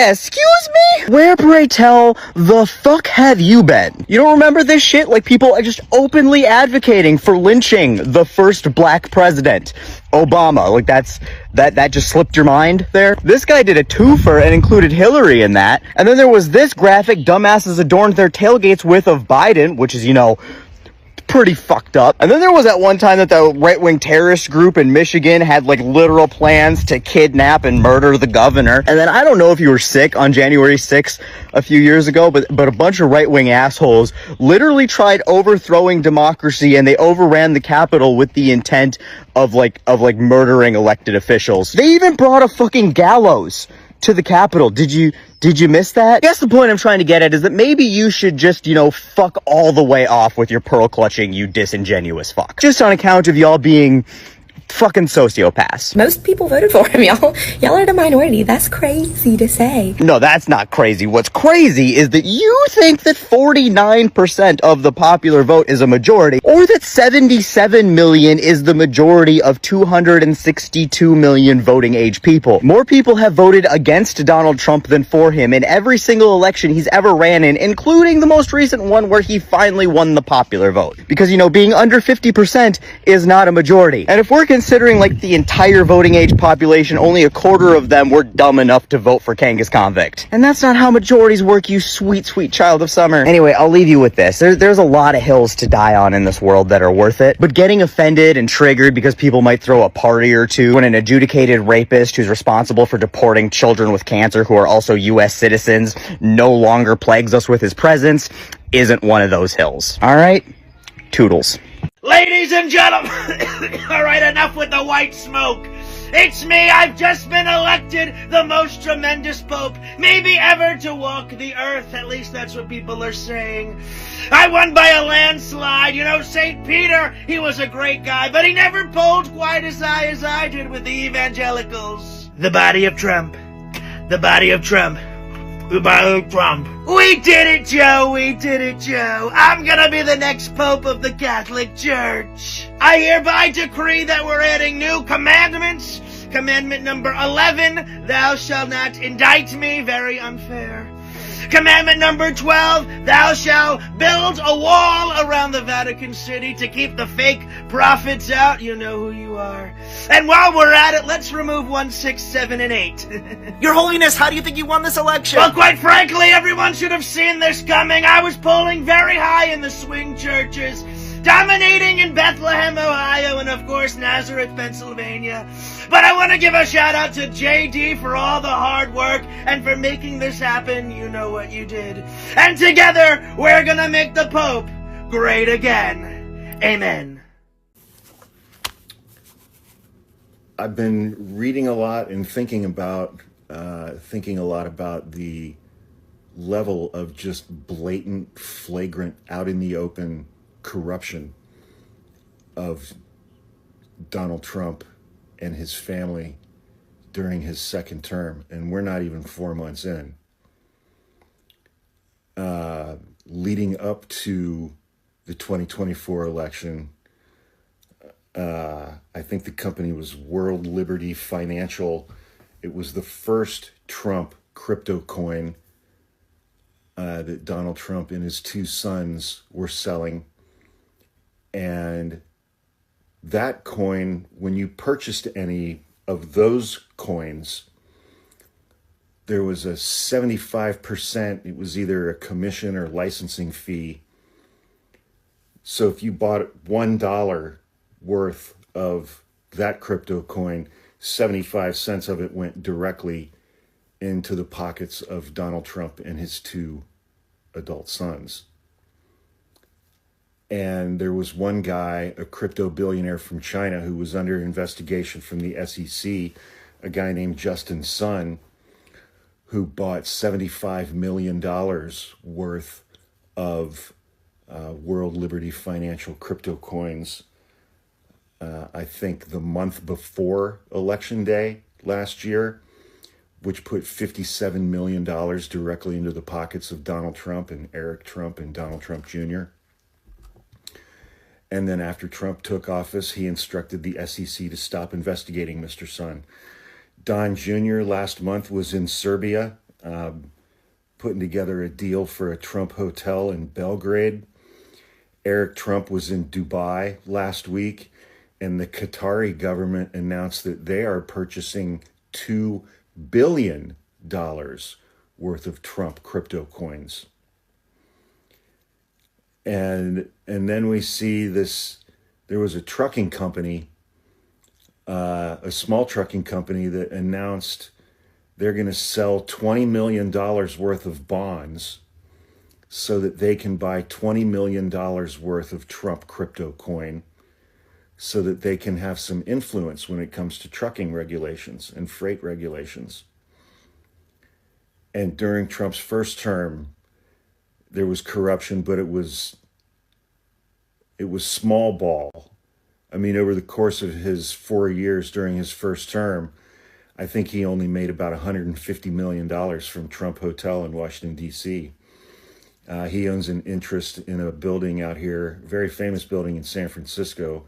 Excuse me? Where, pray tell, the fuck have you been? You don't remember this shit? Like, people are just openly advocating for lynching the first black president, Obama. Like, that just slipped your mind there? This guy did a twofer and included Hillary in that. And then there was this graphic dumbasses adorned their tailgates with of Biden, which is, you know, pretty fucked up. And then there was that one time that the right-wing terrorist group in Michigan had like literal plans to kidnap and murder the governor. And then I don't know if you were sick on January 6th a few years ago, but a bunch of right-wing assholes literally tried overthrowing democracy, and they overran the Capitol with the intent of murdering elected officials. They even brought a fucking gallows to the Capitol. Did you miss that? I guess the point I'm trying to get at is that maybe you should just, you know, fuck all the way off with your pearl clutching, you disingenuous fuck. Just on account of y'all being fucking sociopaths. Most people voted for him, y'all. Y'all are the minority. That's crazy to say. No, that's not crazy. What's crazy is that you think that 49% of the popular vote is a majority, or that 77 million is the majority of 262 million voting age people. More people have voted against Donald Trump than for him in every single election he's ever ran in, including the most recent one where he finally won the popular vote. Because, you know, being under 50% is not a majority. And if we're considering like the entire voting age population, only a quarter of them were dumb enough to vote for Kangas Convict. And that's not how majorities work, you sweet, sweet child of summer. Anyway, I'll leave you with this. There's a lot of hills to die on in this world that are worth it. But getting offended and triggered because people might throw a party or two when an adjudicated rapist who's responsible for deporting children with cancer who are also U.S. citizens no longer plagues us with his presence isn't one of those hills. All right? Toodles. Ladies and gentlemen, all right, enough with the white smoke. It's me, I've just been elected the most tremendous pope maybe ever to walk the earth. At least that's what people are saying. I won by a landslide. You know, St. Peter, he was a great guy, but he never polled quite as high as I did with the evangelicals. The body of Trump. The body of Trump. The body of Trump. We did it, Joe. We did it, Joe. I'm gonna be the next Pope of the Catholic Church. I hereby decree that we're adding new commandments. Commandment number 11, thou shalt not indict me. Very unfair. Commandment number 12, thou shalt build a wall around the Vatican City to keep the fake prophets out. You know who you are. And while we're at it, let's remove 1, 6, 7, and 8. Your Holiness, how do you think you won this election? Well, quite frankly, everyone should have seen this coming. I was polling very high in the swing churches, dominating in Bethlehem, Ohio, and of course Nazareth, Pennsylvania. But I want to give a shout out to JD for all the hard work and for making this happen. You know what you did. And together, we're gonna make the Pope great again. Amen. I've been reading a lot and thinking a lot about the level of just blatant, flagrant, out in the open corruption of Donald Trump and his family during his second term, and we're not even 4 months in. Leading up to the 2024 election, I think the company was World Liberty Financial. It was the first Trump crypto coin that Donald Trump and his two sons were selling. And that coin, when you purchased any of those coins, there was a 75%, it was either a commission or licensing fee. So if you bought $1 worth of that crypto coin, 75 cents of it went directly into the pockets of Donald Trump and his two adult sons. And there was one guy, a crypto billionaire from China, who was under investigation from the SEC, a guy named Justin Sun, who bought $75 million worth of World Liberty Financial crypto coins, I think the month before Election Day last year, which put $57 million directly into the pockets of Donald Trump and Eric Trump and Donald Trump Jr. And then after Trump took office, he instructed the SEC to stop investigating Mr. Sun. Don Jr. last month was in Serbia putting together a deal for a Trump hotel in Belgrade. Eric Trump was in Dubai last week, and the Qatari government announced that they are purchasing $2 billion worth of Trump crypto coins. And then we see this, there was a trucking company, a small trucking company that announced they're going to sell $20 million worth of bonds so that they can buy $20 million worth of Trump crypto coin so that they can have some influence when it comes to trucking regulations and freight regulations. And during Trump's first term, there was corruption, but it was small ball. I mean, over the course of his 4 years during his first term, I think he only made about $150 million from Trump Hotel in Washington, D.C. He owns an interest in a building out here, very famous building in San Francisco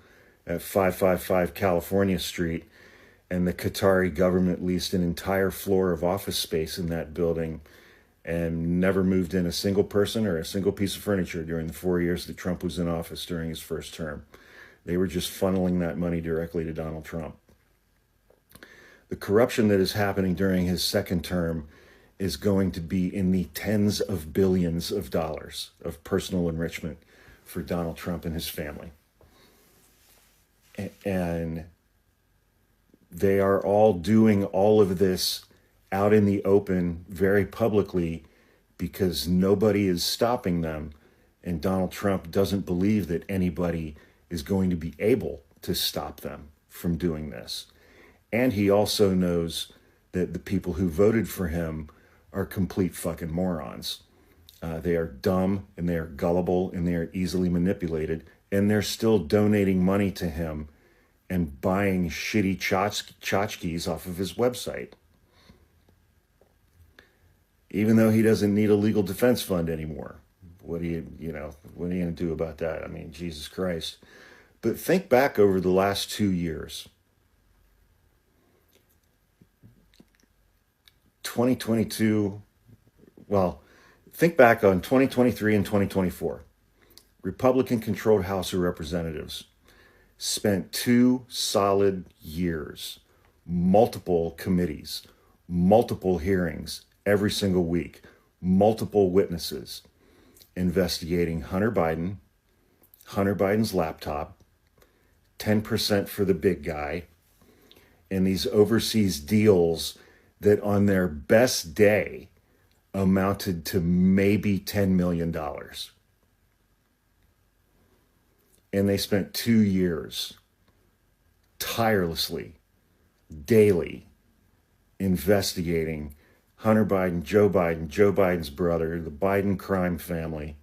at 555 California Street. And the Qatari government leased an entire floor of office space in that building and never moved in a single person or a single piece of furniture during the 4 years that Trump was in office during his first term. They were just funneling that money directly to Donald Trump. The corruption that is happening during his second term is going to be in the tens of billions of dollars of personal enrichment for Donald Trump and his family. And they are all doing all of this out in the open very publicly because nobody is stopping them. And Donald Trump doesn't believe that anybody is going to be able to stop them from doing this. And he also knows that the people who voted for him are complete fucking morons. They are dumb and they are gullible and they are easily manipulated. And they're still donating money to him and buying shitty tchotchkes off of his website. Even though he doesn't need a legal defense fund anymore. What are you going to do about that? I mean, Jesus Christ. But think back over the last 2 years. 2022, well, think back on 2023 and 2024. Republican-controlled House of Representatives spent 2 solid years, multiple committees, multiple hearings every single week, multiple witnesses investigating Hunter Biden, Hunter Biden's laptop, 10% for the big guy, and these overseas deals that on their best day amounted to maybe $10 million. And they spent 2 years tirelessly, daily, investigating Hunter Biden, Joe Biden's brother, the Biden crime family,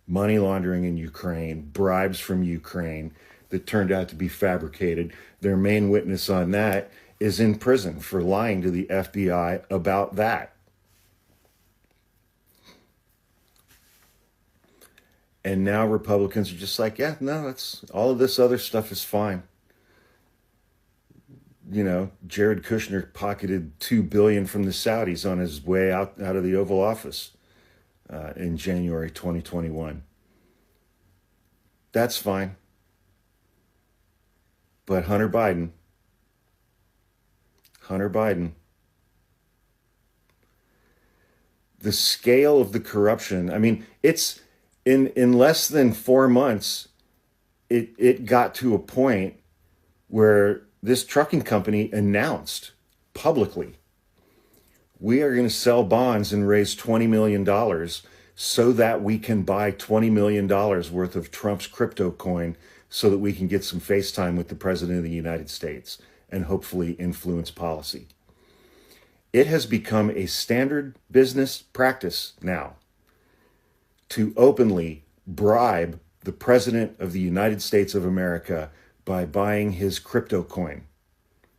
money laundering in Ukraine, bribes from Ukraine that turned out to be fabricated. Their main witness on that is in prison for lying to the FBI about that. And now Republicans are just like, yeah, no, all of this other stuff is fine. You know, Jared Kushner pocketed $2 billion from the Saudis on his way out of the Oval Office in January 2021. That's fine. But Hunter Biden, the scale of the corruption, I mean, it's in less than 4 months, it got to a point where this trucking company announced publicly, we are going to sell bonds and raise $20 million so that we can buy $20 million worth of Trump's crypto coin so that we can get some FaceTime with the President of the United States and hopefully influence policy. It has become a standard business practice now to openly bribe the President of the United States of America by buying his crypto coin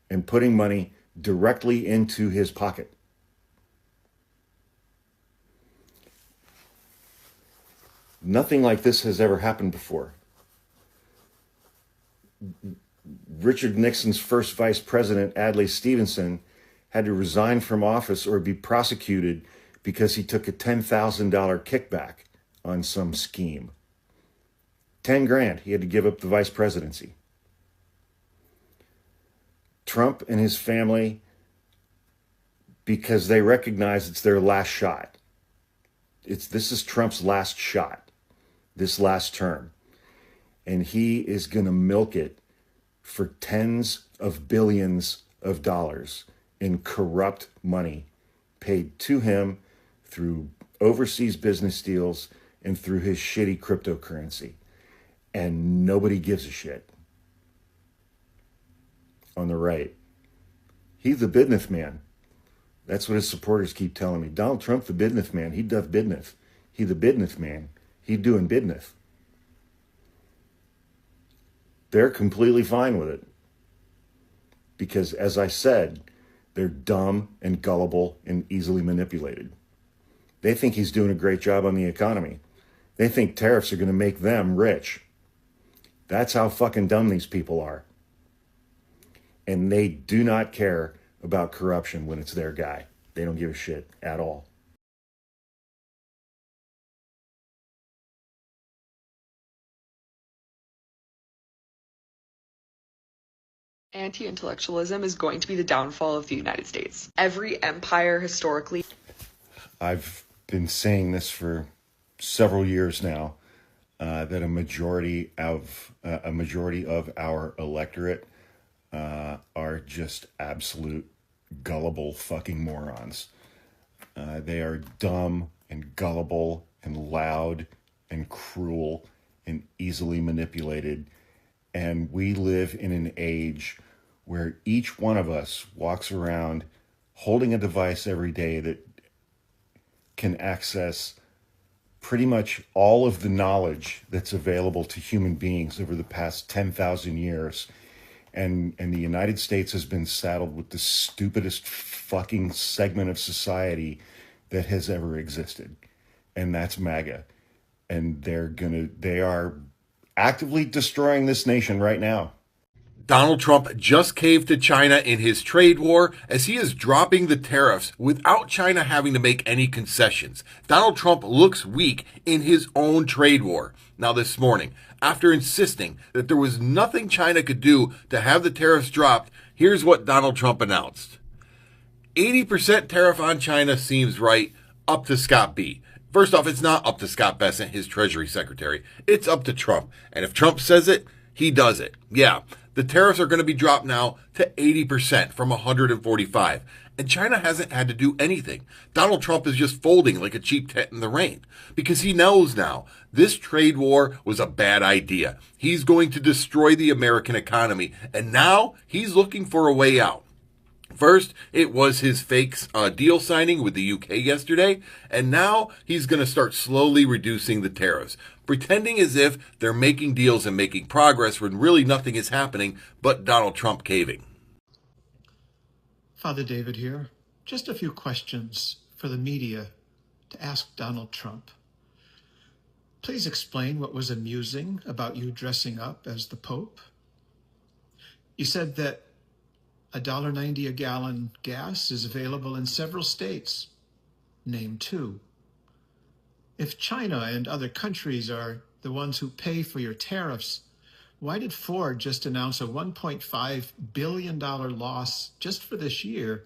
and putting money directly into his pocket. Nothing like this has ever happened before. Richard Nixon's first vice president, Adlai Stevenson, had to resign from office or be prosecuted because he took a $10,000 kickback on some scheme. 10 grand. He had to give up the vice presidency. Trump and his family, because they recognize it's their last shot. This is Trump's last shot, this last term. And he is going to milk it for tens of billions of dollars in corrupt money paid to him through overseas business deals and through his shitty cryptocurrency. And nobody gives a shit. On the right, he's the business man. That's what his supporters keep telling me. Donald Trump, the business man. He does business. He the business man. He doing business. They're completely fine with it. Because, as I said, they're dumb and gullible and easily manipulated. They think he's doing a great job on the economy. They think tariffs are going to make them rich. That's how fucking dumb these people are. And they do not care about corruption when it's their guy. They don't give a shit at all. Anti-intellectualism is going to be the downfall of the United States. Every empire historically... I've been saying this for several years now, that a majority of our electorate are just absolute gullible fucking morons. They are dumb and gullible and loud and cruel and easily manipulated. And we live in an age where each one of us walks around holding a device every day that can access pretty much all of the knowledge that's available to human beings over the past 10,000 years. And the United States has been saddled with the stupidest fucking segment of society that has ever existed. And that's MAGA. And they are actively destroying this nation right now. Donald Trump just caved to China in his trade war as he is dropping the tariffs without China having to make any concessions. Donald Trump looks weak in his own trade war. Now this morning, after insisting that there was nothing China could do to have the tariffs dropped, here's what Donald Trump announced. 80% tariff on China seems right, up to Scott B. First off, it's not up to Scott Bessent, his Treasury Secretary. It's up to Trump. And if Trump says it, he does it. Yeah, the tariffs are going to be dropped now to 80% from 145. And China hasn't had to do anything. Donald Trump is just folding like a cheap tent in the rain because he knows now this trade war was a bad idea. He's going to destroy the American economy. And now he's looking for a way out. First, it was his fake deal signing with the UK yesterday, and now he's going to start slowly reducing the tariffs, pretending as if they're making deals and making progress when really nothing is happening but Donald Trump caving. Father David here. Just a few questions for the media to ask Donald Trump. Please explain what was amusing about you dressing up as the Pope. You said that $1.90 a gallon gas is available in several states. Name two. If China and other countries are the ones who pay for your tariffs, why did Ford just announce a $1.5 billion loss just for this year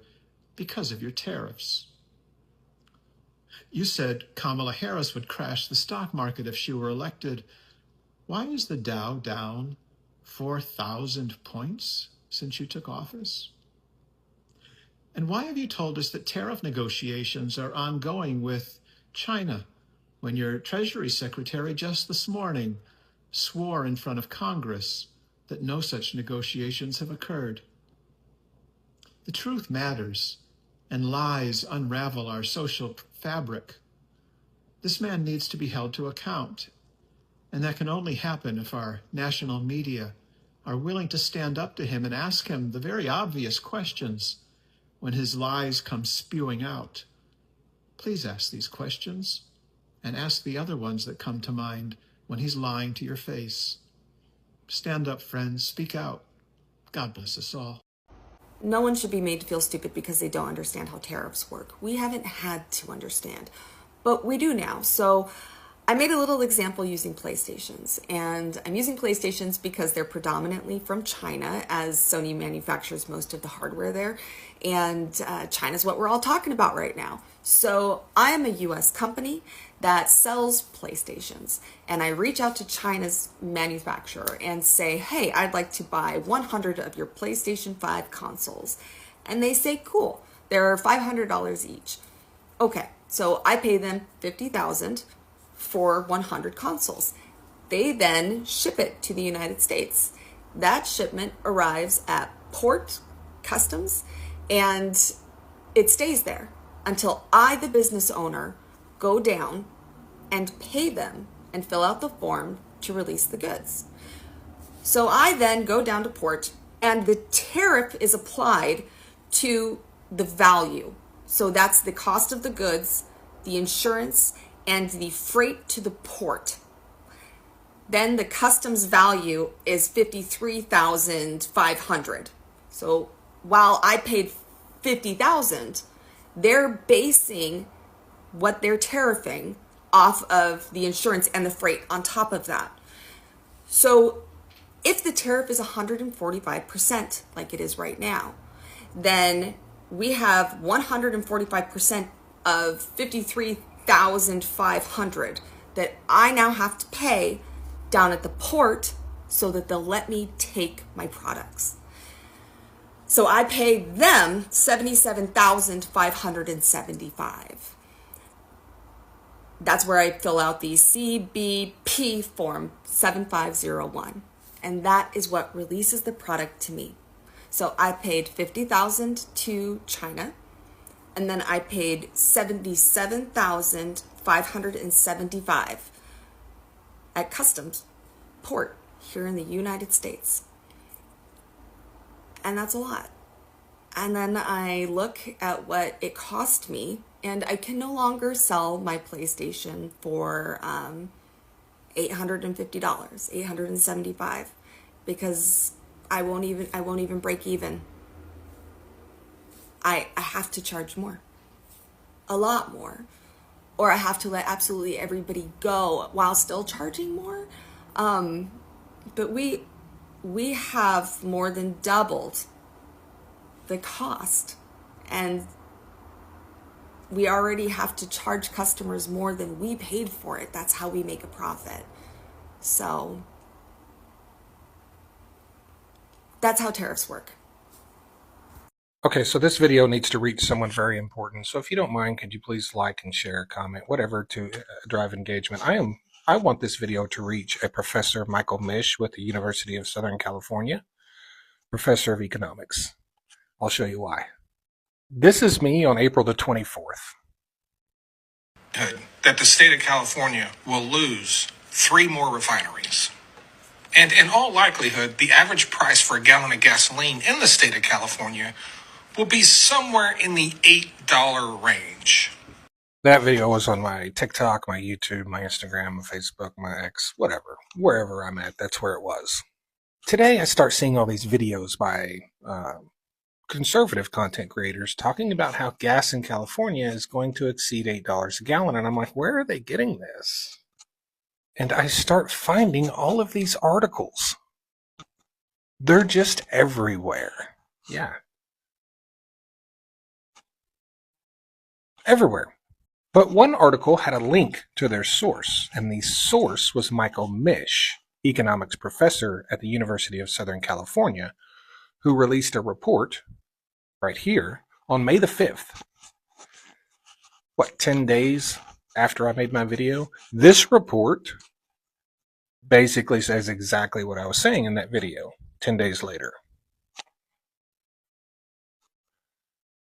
because of your tariffs? You said Kamala Harris would crash the stock market if she were elected. Why is the Dow down 4,000 points since you took office? And why have you told us that tariff negotiations are ongoing with China when your Treasury Secretary just this morning swore in front of Congress that no such negotiations have occurred? The truth matters, and lies unravel our social fabric. This man needs to be held to account, and that can only happen if our national media are willing to stand up to him and ask him the very obvious questions when his lies come spewing out. Please ask these questions, and ask the other ones that come to mind when he's lying to your face. Stand up, friends. Speak out. God bless us all. no one should be made to feel stupid because they don't understand how tariffs work. We haven't had to understand, but we do now. So I made a little example using PlayStations, and I'm using PlayStations because they're predominantly from China, as Sony manufactures most of the hardware there, and China's what we're all talking about right now. So I am a US company that sells PlayStations, and I reach out to China's manufacturer and say, hey, I'd like to buy 100 of your PlayStation 5 consoles. And they say, cool, they're $500 each. Okay, so I pay them $50,000 for 100 consoles. They then ship it to the United States. That shipment arrives at port, customs, and it stays there until I, the business owner, go down and pay them and fill out the form to release the goods. So I then go down to port, and the tariff is applied to the value. So that's the cost of the goods, the insurance, and the freight to the port. Then the customs value is $53,500. So while I paid $50,000, they're basing what they're tariffing off of the insurance and the freight on top of that. So if the tariff is 145%, like it is right now, then we have 145% of $53,500 that I now have to pay down at the port so that they'll let me take my products. So I pay them $77,575. That's where I fill out the CBP form 7501. And that is what releases the product to me. So I paid $50,000 to China, and then I paid $77,575 at customs port here in the United States. And that's a lot. And then I look at what it cost me, and I can no longer sell my PlayStation for $850, $875, because I won't even break even. I have to charge more, a lot more, or I have to let absolutely everybody go while still charging more. But we have more than doubled the cost, and we already have to charge customers more than we paid for it. That's how we make a profit. So that's how tariffs work. Okay, so this video needs to reach someone very important. So if you don't mind, could you please like and share, comment, whatever to drive engagement. I want this video to reach a Professor Michael Mish with the University of Southern California, Professor of Economics. I'll show you why. This is me on April the 24th. That the state of California will lose 3 more refineries. And in all likelihood, the average price for a gallon of gasoline in the state of California will be somewhere in the $8 range. That video was on my TikTok, my YouTube, my Instagram, my Facebook, my X, whatever. Wherever I'm at, that's where it was. Today, I start seeing all these videos by conservative content creators talking about how gas in California is going to exceed $8 a gallon. And I'm like, where are they getting this? And I start finding all of these articles. They're just everywhere. Yeah. Everywhere. But one article had a link to their source, and the source was Michael Mish, economics professor at the University of Southern California, who released a report right here on May the 5th. 10 days after I made my video? This report basically says exactly what I was saying in that video 10 days later.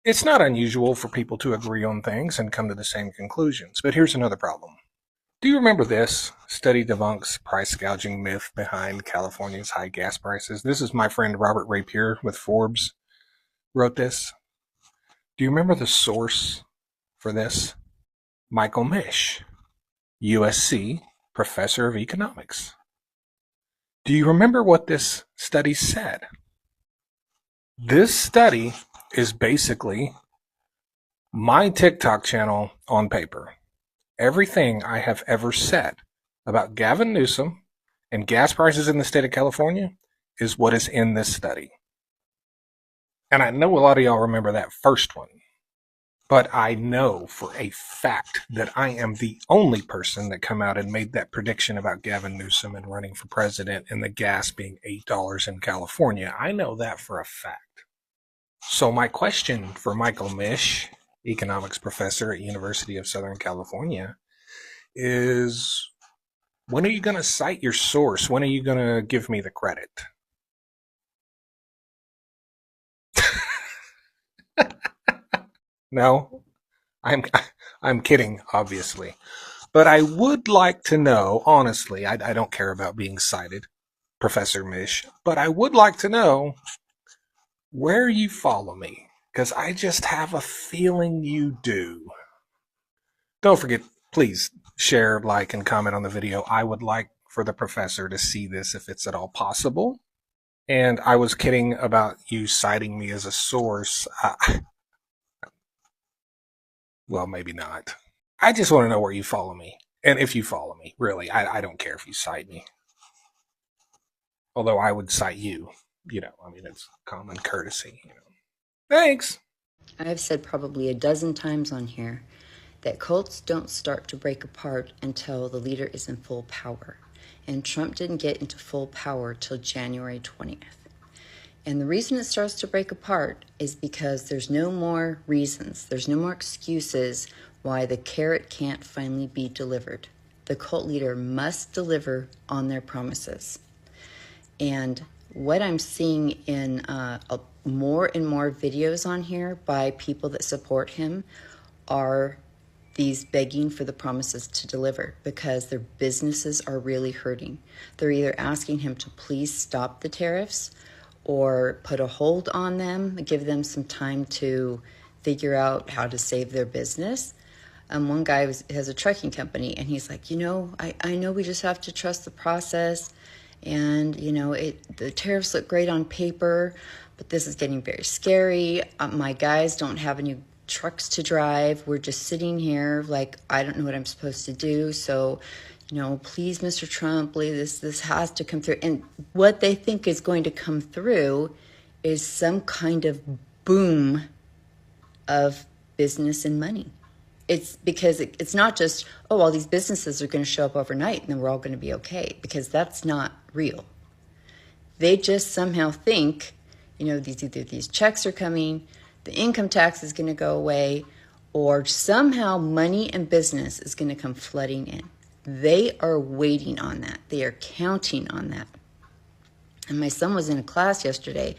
It's not unusual for people to agree on things and come to the same conclusions, but here's another problem. Do you remember this? Study debunks price gouging myth behind California's high gas prices. This is my friend Robert Rapier with Forbes wrote this. Do you remember the source for this? Michael Mish, USC professor of economics. Do you remember what this study said? This study is basically my TikTok channel on paper. Everything I have ever said about Gavin Newsom and gas prices in the state of California is what is in this study. And I know a lot of y'all remember that first one, but I know for a fact that I am the only person that come out and made that prediction about Gavin Newsom and running for president and the gas being $8 in California. I know that for a fact. So my question for Michael Mish, economics professor at University of Southern California, is when are you going to cite your source? When are you going to give me the credit? No, I'm kidding, obviously. But I would like to know, honestly, I don't care about being cited, Professor Mish, but I would like to know where you follow me, because I just have a feeling you do. Don't forget, please share, like, and comment on the video. I would like for the professor to see this if it's at all possible. And I was kidding about you citing me as a source. Well, maybe not. I just want to know where you follow me. And if you follow me, really, I don't care if you cite me. Although I would cite you. You know, I mean, it's common courtesy. You know. Thanks. I've said probably a dozen times on here that cults don't start to break apart until the leader is in full power. And Trump didn't get into full power till January 20th. And the reason it starts to break apart is because there's no more reasons, there's no more excuses why the carrot can't finally be delivered. The cult leader must deliver on their promises. And what I'm seeing in more and more videos on here by people that support him are these begging for the promises to deliver because their businesses are really hurting. They're either asking him to please stop the tariffs or put a hold on them, give them some time to figure out how to save their business. One guy has a trucking company, and he's like, you know, I know we just have to trust the process, and, you know, the tariffs look great on paper, but this is getting very scary. My guys don't have any trucks to drive. We're just sitting here like, I don't know what I'm supposed to do, so you know, please, Mr. Trump, this has to come through. And what they think is going to come through is some kind of boom of business and money. It's because it's not just, oh, all these businesses are going to show up overnight and then we're all going to be okay, because that's not real. They just somehow think, you know, either these checks are coming, the income tax is going to go away, or somehow money and business is going to come flooding in. They are waiting on that. They are counting on that. And my son was in a class yesterday,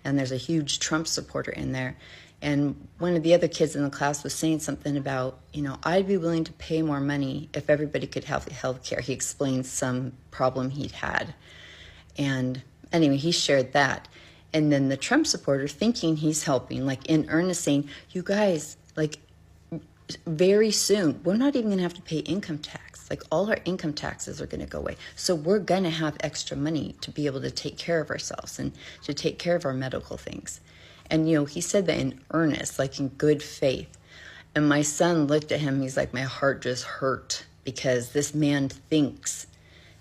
and there's a huge Trump supporter in there. And one of the other kids in the class was saying something about, you know, I'd be willing to pay more money if everybody could have health care. He explained some problem he'd had. And anyway, he shared that. And then the Trump supporter, thinking he's helping, like in earnest, saying, you guys, like very soon, we're not even going to have to pay income tax. Like all our income taxes are going to go away. So we're going to have extra money to be able to take care of ourselves and to take care of our medical things. And, you know, he said that in earnest, like in good faith. And my son looked at him. He's like, my heart just hurt because this man thinks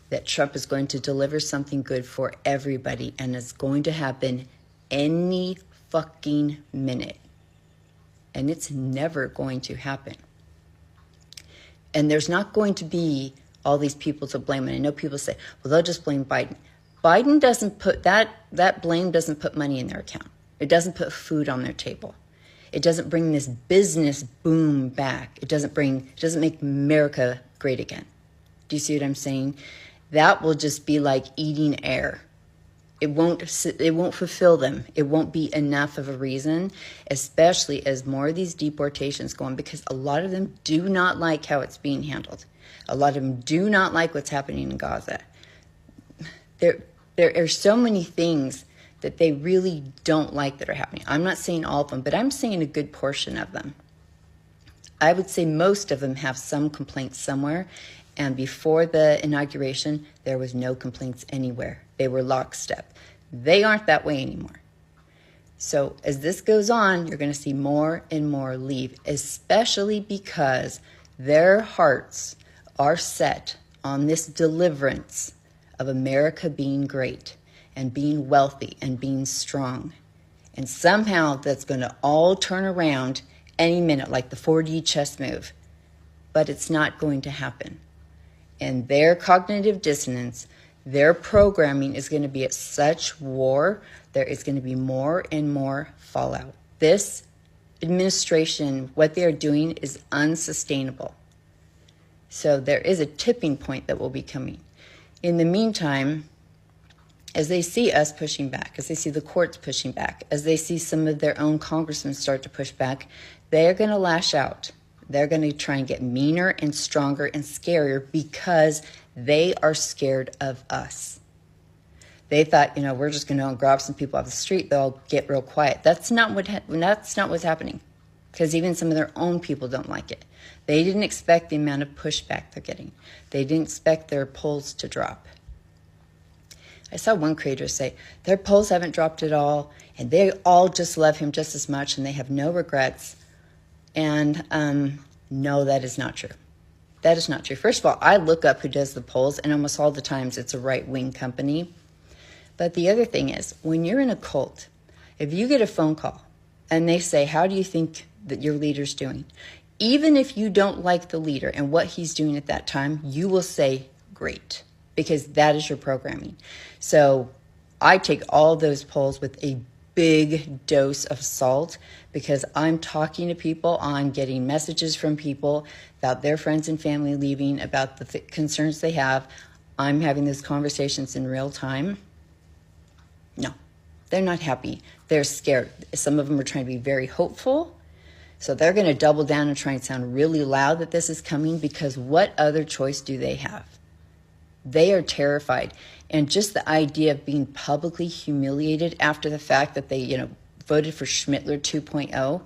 that Trump is going to deliver something good for everybody, and it's going to happen any fucking minute. And it's never going to happen. And there's not going to be all these people to blame. And I know people say, well, they'll just blame Biden. Biden doesn't put that blame doesn't put money in their account. It doesn't put food on their table. It doesn't bring this business boom back. It doesn't make America great again. Do you see what I'm saying? That will just be like eating air. It won't fulfill them. It won't be enough of a reason, especially as more of these deportations go on, because a lot of them do not like how it's being handled. A lot of them do not like what's happening in Gaza. There are so many things that they really don't like that are happening. I'm not saying all of them, but I'm saying a good portion of them. I would say most of them have some complaints somewhere. And before the inauguration, there was no complaints anywhere. They were lockstep. They aren't that way anymore. So as this goes on, you're going to see more and more leave, especially because their hearts are set on this deliverance of America being great and being wealthy and being strong. And somehow that's going to all turn around any minute, like the 4D chess move. But it's not going to happen. And their cognitive dissonance, their programming is going to be at such war, there is going to be more and more fallout. This administration, what they are doing is unsustainable. So there is a tipping point that will be coming. In the meantime, as they see us pushing back, as they see the courts pushing back, as they see some of their own congressmen start to push back, they're going to lash out. They're going to try and get meaner and stronger and scarier because they are scared of us. They thought, we're just going to grab some people off the street. They'll get real quiet. That's not what's happening, because even some of their own people don't like it. They didn't expect the amount of pushback they're getting. They didn't expect their polls to drop. I saw one creator say their polls haven't dropped at all, and they all just love him just as much, and they have no regrets. And no, that is not true. That is not true. First of all, I look up who does the polls, and almost all the times it's a right-wing company. But the other thing is, when you're in a cult, if you get a phone call and they say, how do you think that your leader's doing? Even if you don't like the leader and what he's doing at that time, you will say, great, because that is your programming. So I take all those polls with a big dose of salt, because I'm talking to people, I'm getting messages from people about their friends and family leaving, about the concerns they have. I'm having those conversations in real time. No, they're not happy. They're scared. Some of them are trying to be very hopeful. So they're going to double down and try and sound really loud that this is coming, because what other choice do they have? They are terrified. And just the idea of being publicly humiliated after the fact that they, voted for Schmittler 2.0,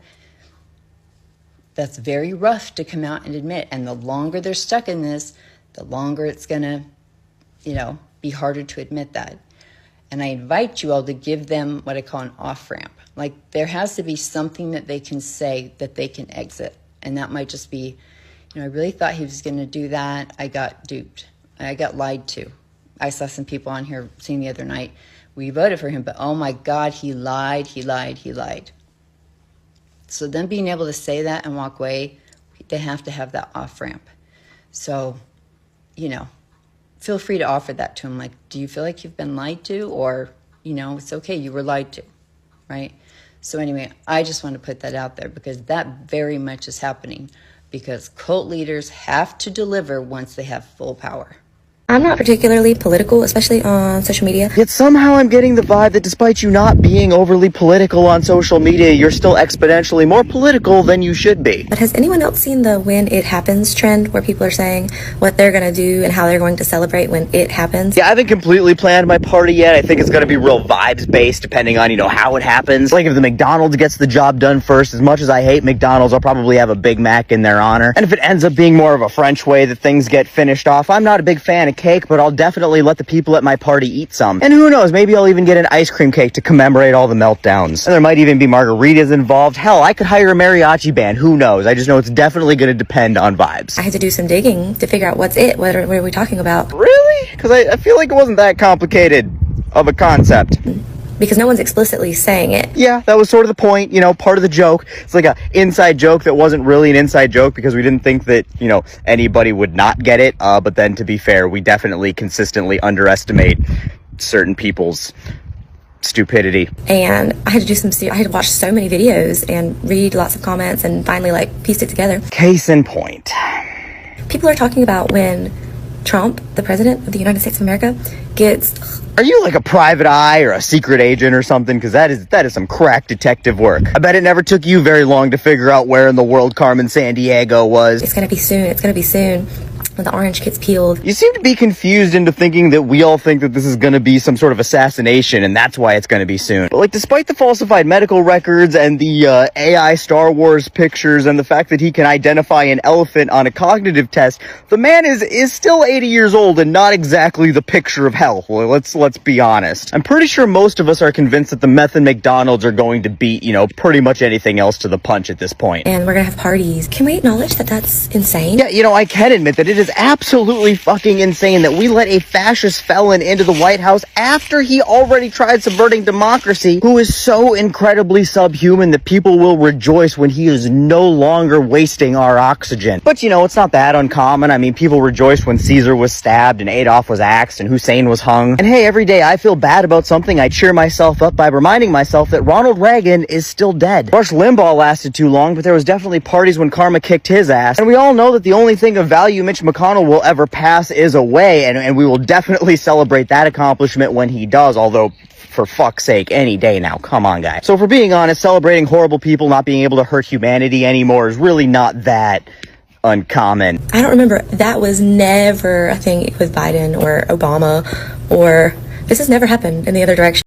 that's very rough to come out and admit. And the longer they're stuck in this, the longer it's going to, be harder to admit that. And I invite you all to give them what I call an off-ramp. Like, there has to be something that they can say that they can exit. And that might just be, I really thought he was going to do that. I got duped. I got lied to. I saw some people on here saying the other night, we voted for him, but oh my God, he lied. So them being able to say that and walk away, they have to have that off-ramp. So, feel free to offer that to them. Like, do you feel like you've been lied to? Or, it's okay, you were lied to, right? So anyway, I just want to put that out there, because that very much is happening, because cult leaders have to deliver once they have full power. I'm not particularly political, especially on social media. Yet somehow I'm getting the vibe that despite you not being overly political on social media, you're still exponentially more political than you should be. But has anyone else seen the when it happens trend, where people are saying what they're going to do and how they're going to celebrate when it happens? Yeah, I haven't completely planned my party yet. I think it's going to be real vibes based, depending on, how it happens. Like, if the McDonald's gets the job done first, as much as I hate McDonald's, I'll probably have a Big Mac in their honor. And if it ends up being more of a French way that things get finished off, I'm not a big fan of cake, but I'll definitely let the people at my party eat some. And who knows, maybe I'll even get an ice cream cake to commemorate all the meltdowns. And there might even be margaritas involved. Hell, I could hire a mariachi band. Who knows? I just know it's definitely going to depend on vibes. I had to do some digging to figure out what's it. What are we talking about? Really? Because I feel like it wasn't that complicated of a concept. Because no one's explicitly saying it. Yeah, that was sort of the point, part of the joke. It's like a inside joke that wasn't really an inside joke, because we didn't think that, anybody would not get it. But then, to be fair, we definitely consistently underestimate certain people's stupidity. And I had to watch so many videos and read lots of comments and finally pieced it together. Case in point. People are talking about when Trump, the president of the United States of America, gets... Are you like a private eye or a secret agent or something? Because that is some crack detective work. I bet it never took you very long to figure out where in the world Carmen Sandiego was. It's going to be soon. when the orange gets peeled. You seem to be confused into thinking that we all think that this is going to be some sort of assassination, and that's why it's going to be soon. But, like, despite the falsified medical records and the AI Star Wars pictures and the fact that he can identify an elephant on a cognitive test, the man is still 80 years old and not exactly the picture of health. Well, let's be honest. I'm pretty sure most of us are convinced that the meth and McDonald's are going to beat, you know, pretty much anything else to the punch at this point. And we're gonna have parties. Can we acknowledge that that's insane? Yeah, you know, I can admit that it is absolutely fucking insane that we let a fascist felon into the White House after he already tried subverting democracy, who is so incredibly subhuman that people will rejoice when he is no longer wasting our oxygen. But, you know, it's not that uncommon. I mean, people rejoiced when Caesar was stabbed and Adolf was axed and Hussein was hung. And hey, every day I feel bad about something, I cheer myself up by reminding myself that Ronald Reagan is still dead. Rush Limbaugh lasted too long, but there was definitely parties when karma kicked his ass. And we all know that the only thing of value Mitch McConnell will ever pass is away, and we will definitely celebrate that accomplishment when he does, although for fuck's sake, any day now. Come on, guys. So if we're being honest, celebrating horrible people not being able to hurt humanity anymore is really not that uncommon. I don't remember. That was never a thing with Biden or Obama, or this has never happened in the other direction.